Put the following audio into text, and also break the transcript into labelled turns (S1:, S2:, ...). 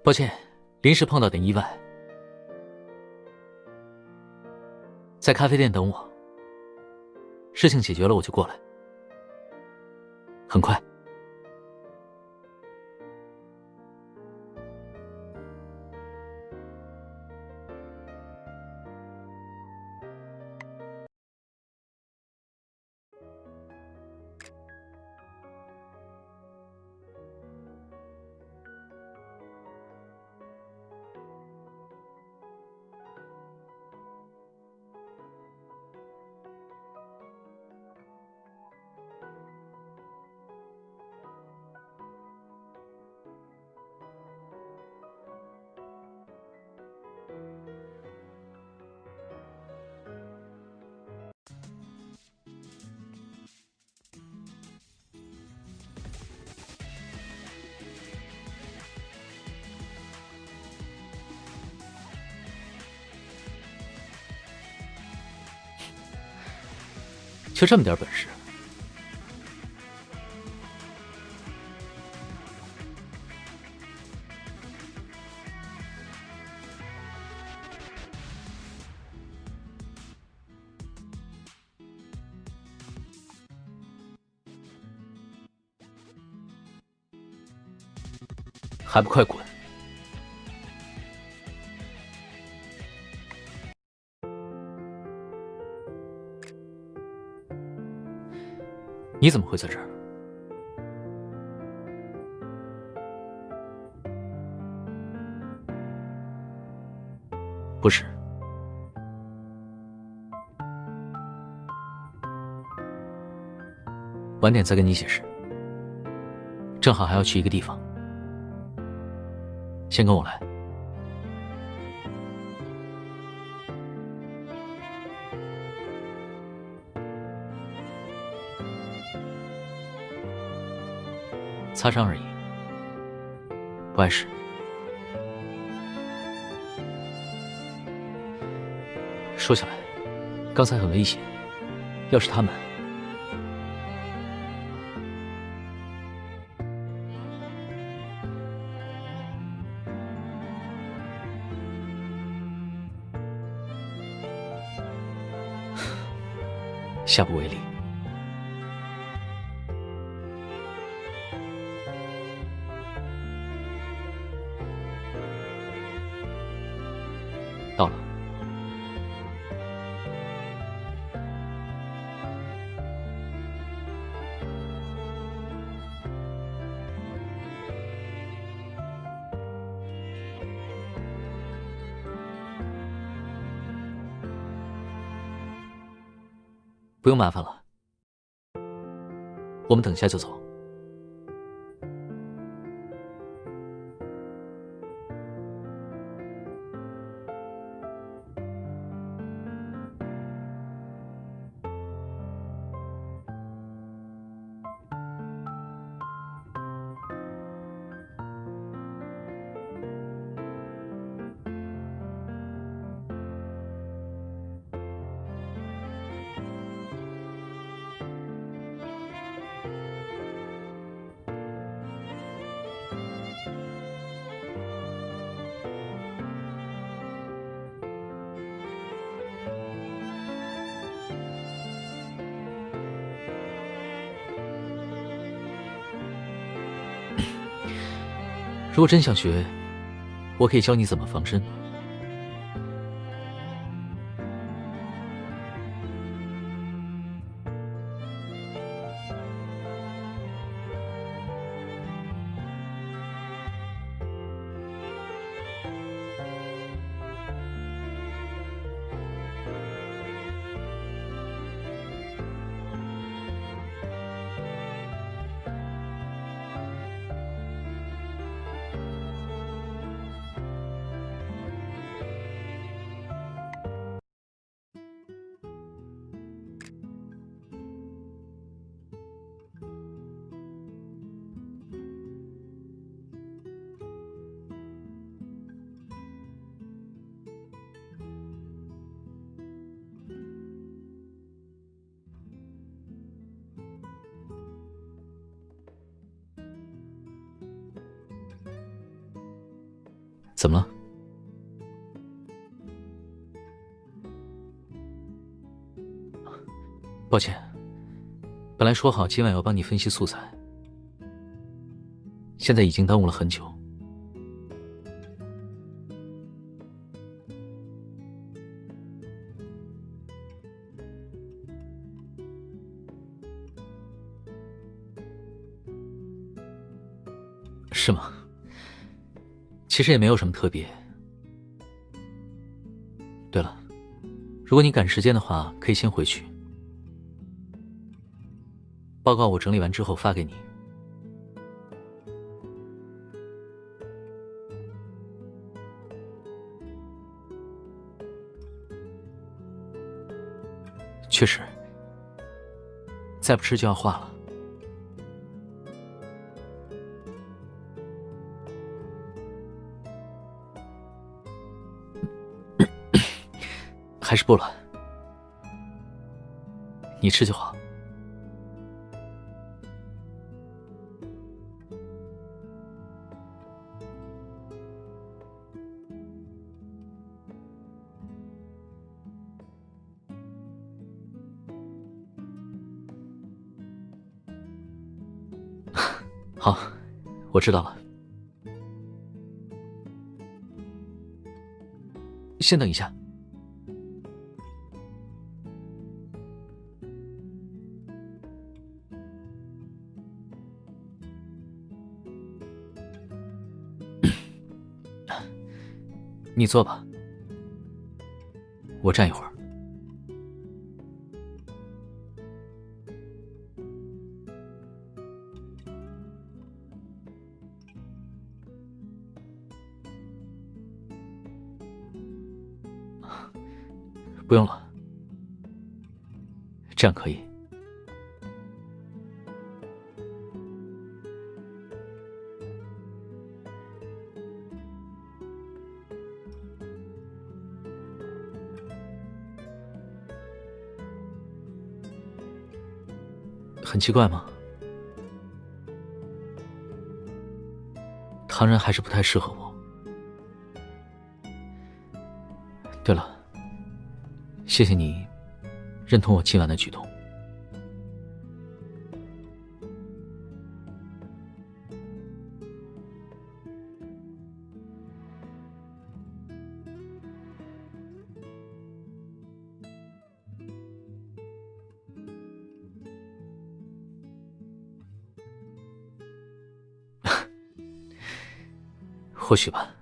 S1: 抱歉，临时碰到点意外，在咖啡店等我。事情解决了我就过来，很快。就这么点本事？还不快滚！你怎么会在这儿？不是，晚点再跟你解释。正好还要去一个地方，先跟我来。擦伤而已，不碍事。说起来，刚才很危险，要是他们……下不为例。到了。不用麻烦了，我们等下就走。如果真想学，我可以教你怎么防身。怎么了？抱歉，本来说好今晚要帮你分析素材，现在已经耽误了很久。是吗？其实也没有什么特别。对了，如果你赶时间的话，可以先回去。报告我整理完之后发给你。确实，再不吃就要化了。还是不了，你吃就好。好，我知道了。先等一下。你坐吧，我站一会儿。不用了，这样可以。很奇怪吗？唐然还是不太适合我。对了，谢谢你认同我今晚的举动。或许吧。